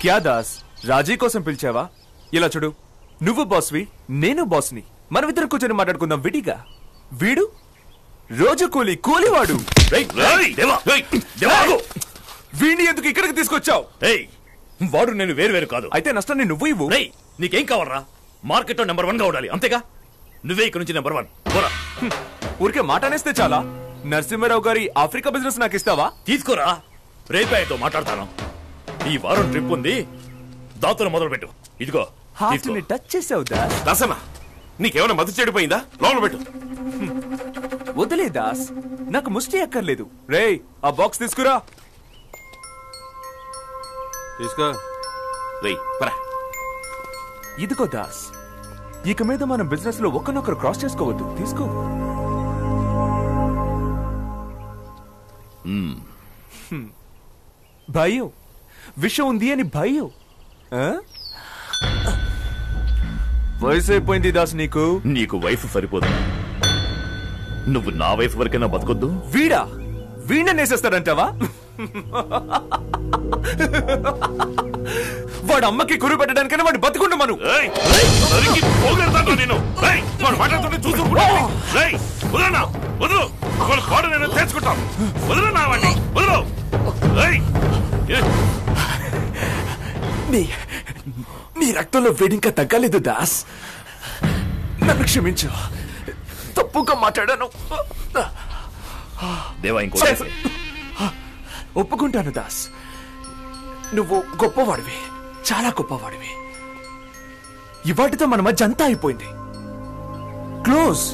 క్యా దాస్, రాజీ కోసం పిలిచావా? ఇలా చూడు, నువ్వు బాస్వి, నేను బాస్ని. మనమిద్దరం కూర్చొని మాట్లాడుకుందాం విడిగా. వీడు రోజు కూలివాడు. వీడిని ఎందుకు ఇక్కడికి తీసుకొచ్చావు? వాడు నేను వేరు కాదు. అయితే నష్టాన్ని నువ్వు ఇవ్వు. నీకేం కావాలరా? మార్కెట్ లో నెంబర్ 1 గా ఉండాలి, అంతేగా? నువ్వే ఇక్కడ నుంచి నెంబర్ 1. ఊరికే మాట అనేస్తే చాలా. నరసింహారావు గారి ఆఫ్రికా బిజినెస్ నాకు ఇస్తావా? తీసుకోరా, రేపాయతో మాట్లాడతాను. ఈ వారం ట్రిప్ ఉంది, దాంతో మొదలు పెట్టు. ఇదిగో టచ్ చేసావు దాస్. దాసనా, నీకేమైనా మతి చెడిపోయిందా? లోపల పెట్టు. వదిలే దాస్, నాకు ముష్టి అక్కర్లేదు. రేయ్, ఆ బాక్స్ తీసుకురా. తీసుకో. ఇదిగో దాస్, ఇక మీద మనం బిజినెస్ లో ఒకరినొకరు క్రాస్ చేసుకోవద్దు. తీసుకో. భయం, విషయం ఉంది అని భయం. వయసు అయిపోయింది దాస్ నీకు. నీకు వైఫ్ సరిపోదు, నువ్వు నా వైఫ్ వరకైనా బతకొద్దు. వీణ నేసేస్తాడంటావా? వాడు అమ్మకి కురు పెట్టడానికైనా వాడిని బతుకుండు మనం. నీ రక్తంలో వేడింకా తగ్గలేదు దాస్. నన్ను క్షమించు, తప్పుగా మాట్లాడాను. దేవా, ఇంకో ఒప్పుకుంటాను దాస్, నువ్వు గొప్పవాడివి, చాలా గొప్పవాడివి. ఇవాటితో మన మధ్య అంతా అయిపోయింది. క్లోజ్.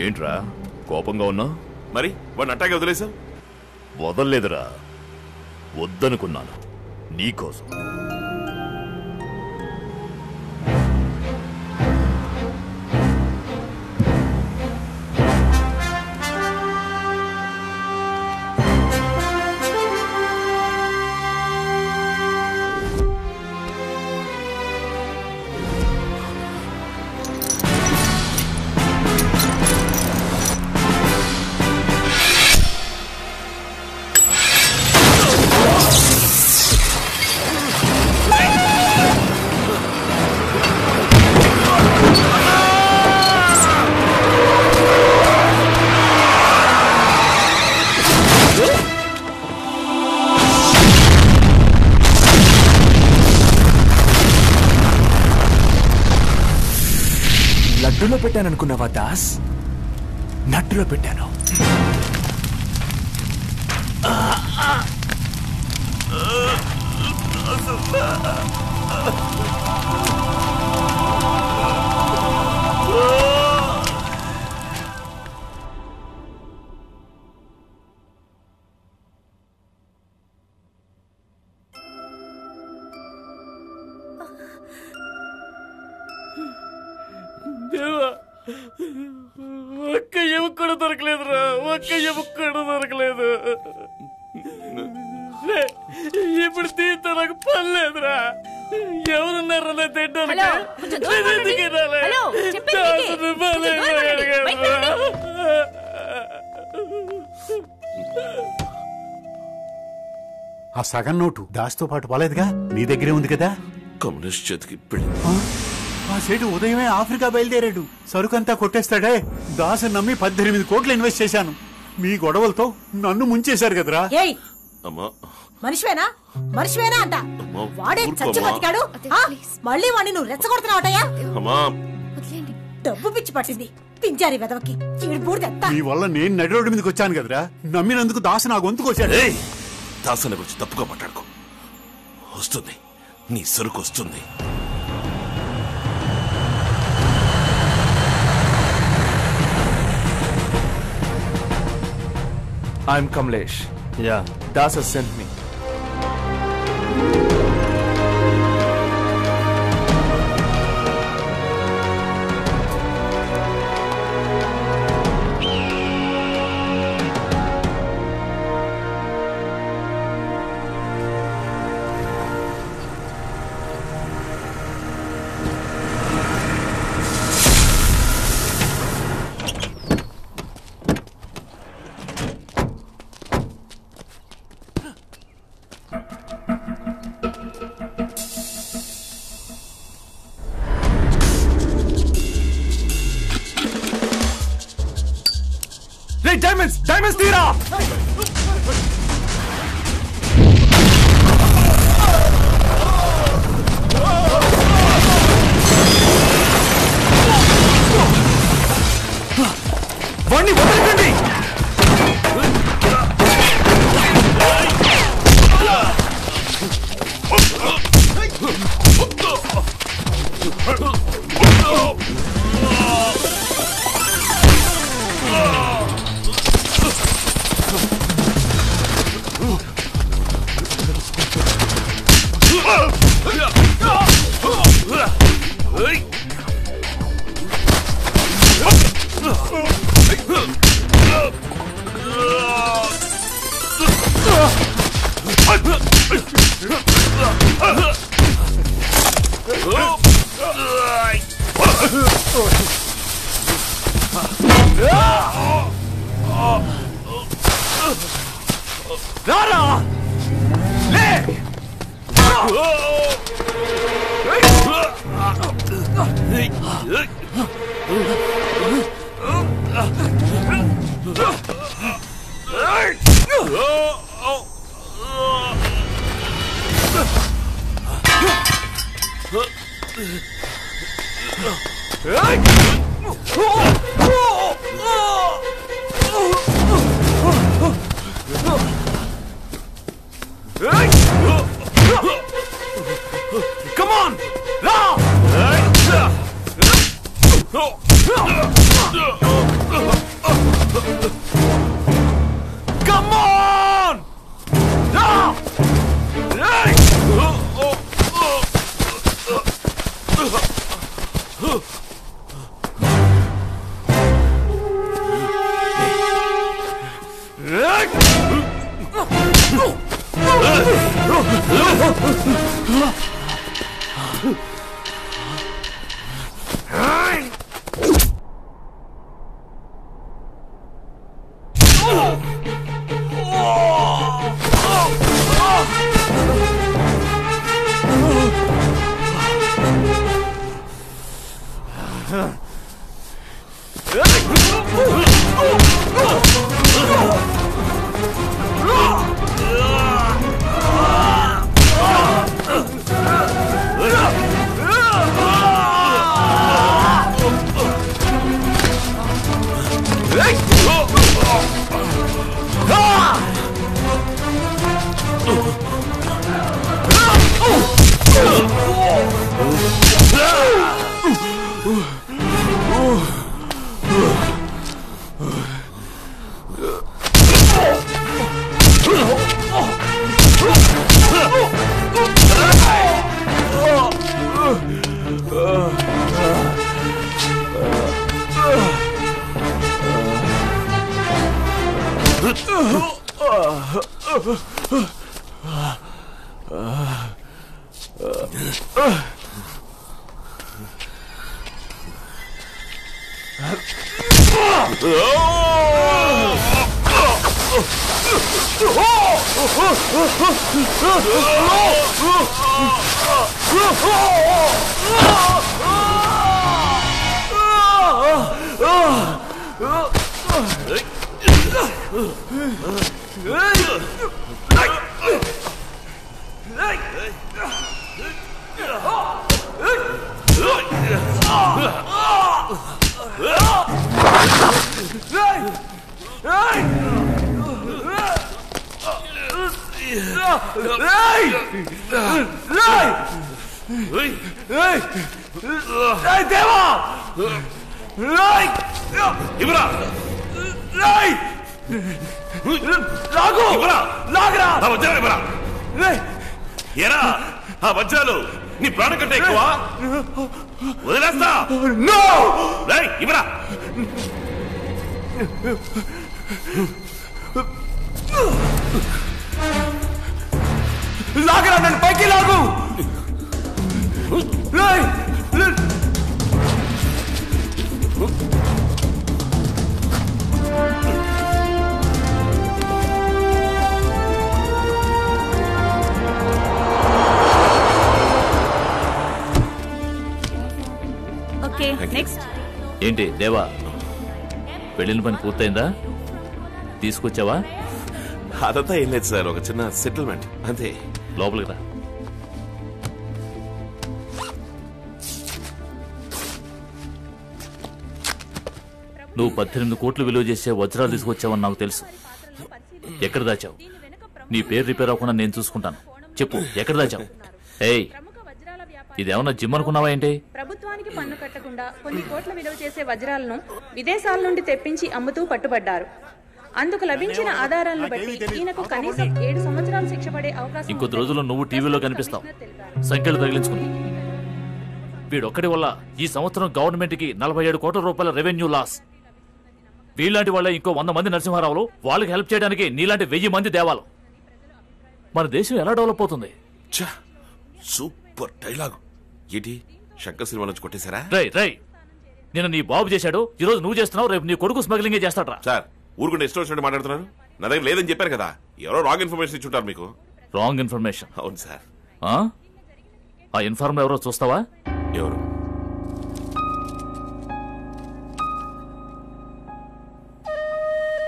ఏంట్రా కోపంగా ఉన్నా? మరి వాడిని అట్టాగే వదిలేసావు? వదల్లేదురా, వద్దనుకున్నాను నీకోసం. లడ్డులో పెట్టాననుకున్నావా దాస్? నట్టులో పెట్టాను. ఒక్క ఎముక కూడా దొరకలేదురా, ఒక్క ఎముక కూడా దొరకలేదు. ఇప్పుడు తీర్థ నాకు పనిలేదురా. ఎవరున్నారా తింటాను? ఆ సగం నోటు దాస్తో పాటు పోలేదుగా, నీ దగ్గరే ఉంది కదా. కమ్యూనిస్ట్ చేతికి ఆ సేటు ఉదయమే ఆఫ్రికా బయలుదేరాడు. సరుకంతా కొట్టేస్తాడే. దాసు నమ్మి 18 కోట్లు ఇన్వెస్ట్ చేశాను. మీ గొడవలతో నన్ను ముంచేశారు కదరా. మనిషివేనా అంట. వాడే చచ్చి బతికాడు, మళ్ళీ వాడిని నువ్వు రెచ్చగొడుతున్నావటయ్యా. డబ్బు పిచ్చి పట్టింది పింజారి వెదవకి. మీ వల్ల నేను నడి రోడ్డు మీదకి వచ్చాను కదరా. నమ్మినందుకు దాసు నా గొంతుకొచ్చాడు. దాసన గురించి తప్పుగా మాట్లాడుకో. వస్తుంది, నీ సరుకు వస్తుంది. I'm Kamlesh. Yeah. Das has sent me. Ray diamonds diamonds తీరా. వాణ్ణి వదలకండి. రారా లే. Come on! Ra! Come on! Ra! వజ్రాలు నీ ప్రాణం కంటే ఎక్కువ వదిలేస్తా. ఇవరా లాగరా నన్ను పైకి లాగు. ఏంటి దేవా, పెళ్లిన పని పూర్తయిందా? తీసుకొచ్చావా? అదంతా ఏం లేదు సార్, ఒక చిన్న సెటిల్మెంట్ అంతే. లోపలికి రా. నువ్వు 18 కోట్లు విలువ చేసే వజ్రాలు తీసుకొచ్చావని నాకు తెలుసు. ఎక్కడ దాచావు? నీ పేరు రిపేర్ అవ్వకుండా నేను చూసుకుంటాను. చెప్పు, ఎక్కడ దాచావు? ఏయ్, ఇదేమన్నా జిమ్ అనుకున్నావా ఏంటి? ప్రభుత్వానికి పన్ను కట్టకుండా కొన్ని కోట్ల విలువ చేసే వజ్రాలను విదేశాల నుండి తెప్పించి అమ్ముతూ పట్టుబడ్డారు. అందుకు లభించిన ఆధారాలను బట్టి ఈయనకు కనీసం 7 సంవత్సరాలు శిక్ష పడే అవకాశం. ఇంకొద్ది రోజుల్లో నువ్వు టీవీలో కనిపిస్తావు, సంఖ్యలు తగిలించుకుని. వీడొక్కడి వల్ల ఈ సంవత్సరం గవర్నమెంట్ కి 47 కోట్ల రూపాయల రెవెన్యూ లాస్. వీళ్ళంటి వాళ్ళే ఇంకో 100 మంది నరసింహారావులు, వాళ్ళకి హెల్ప్ చేయడానికి నీలాంటి 1000 మంది దేవాలు. మన దేశం ఎలా డెవలప్ అవుతుంది? Super dialogue. ఏంటి శంకర్ సినిమా నుంచి కొట్టేశారా? రై నేను నీ బాబు చేశాడు, ఈ రోజు నువ్వు చేస్తున్నావు, రేపు నీ కొడుకు స్మగ్లింగే చేస్తాడ్రా. సార్ ఊరుకుంటే ఇష్టం వచ్చినట్టు మాట్లాడుతున్నారు. నా దగ్గర లేదని చెప్పారు కదా, ఎవరో రాంగ్ ఇన్ఫర్మేషన్ ఇచ్చుంటారు మీకు. Wrong information? అవును సార్. ఆ ఇన్ఫార్మర్ ఎవరో చూస్తావా? ఎవరు?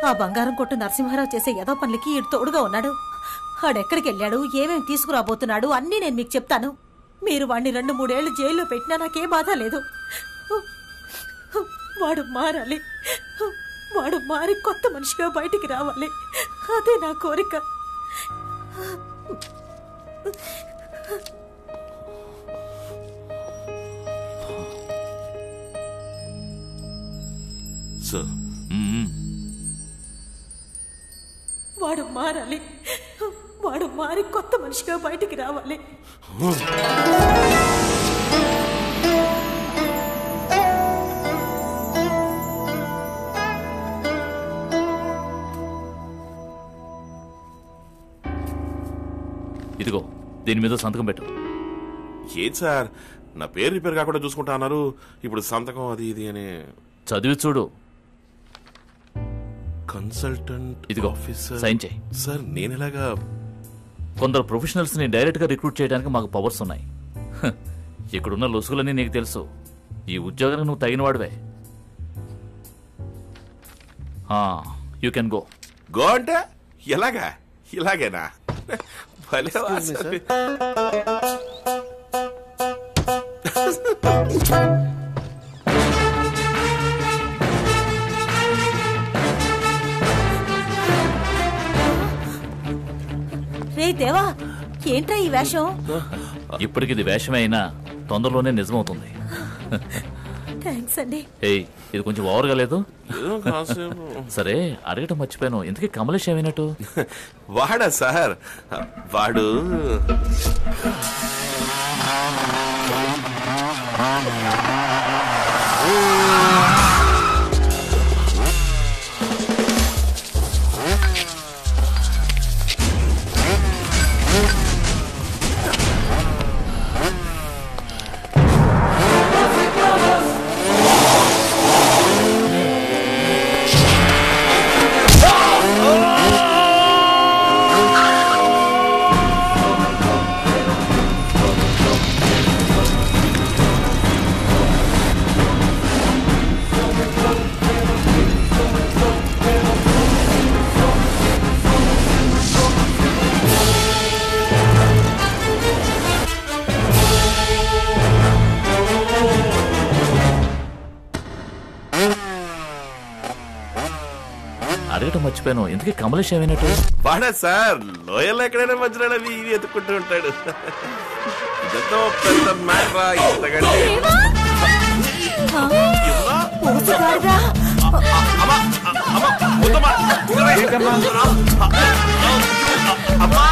ఆ బంగారం కొట్టు నరసింహారావు చేసే ఏదో పనులకి ఈడు తోడుగా ఉన్నాడు. ఆడెక్కడికి వెళ్ళాడు, ఏమేమి తీసుకురాబోతున్నాడు అన్నీ నేను మీకు చెప్తాను. మీరు వాడిని 2-3 ఏళ్లు జైల్లో పెట్టినా నాకే బాధ లేదు. వాడు మారాలి, వాడు మారి కొత్త మనిషిగా బయటికి రావాలి. అదే నా కోరిక. వాడు మారాలి, వాడు మారి కొత్త మనిషిగా బయటికి రావాలి. ఇదిగో దీని మీద సంతకం పెట్టు. ఏం సార్, నా పేరు రిపేర్ కాకుండా చూసుకుంటా అన్నారు, ఇప్పుడు సంతకం అది ఇది అని. చదివి చూడు. కన్సల్టెంట్ ఇదిగో ఆఫీసర్. సైన్ చేయి. సార్ నేను ఎలాగా? కొందరు ప్రొఫెషనల్స్ ని డైరెక్ట్ గా రిక్రూట్ చేయడానికి మాకు పవర్స్ ఉన్నాయి. ఇక్కడున్న లొసుగులన్నీ నీకు తెలుసు. ఈ ఉద్యోగానికి నువ్వు తగిన వాడివే. You can go. గో అంటే ఎలాగా? ఇలాగేనా? రే దేవా, ఏంట్రా ఈ వేషం? ఇప్పటికి ఇది వేషమే అయినా తొందరలోనే నిజమవుతుంది. థ్యాంక్స్ అండి. ఇది కొంచెం ఓవర్గా లేదు? సరే అడగటం మర్చిపోయాను, ఇంతకీ కమలేష్ ఏమైనట్టు? వాడా సార్? వాడు అడగటం మర్చిపోయాను, ఇంతకీ కమలేష్ ఏమైనట్టు? వాడా సార్? లోయల్లో ఎక్కడైనా వజ్రాలు అవి ఇవి ఎత్తుకుంటూ ఉంటాడు. ఇదంతా పెద్ద మ్యాటరా. ఇంతకంటే అమ్మా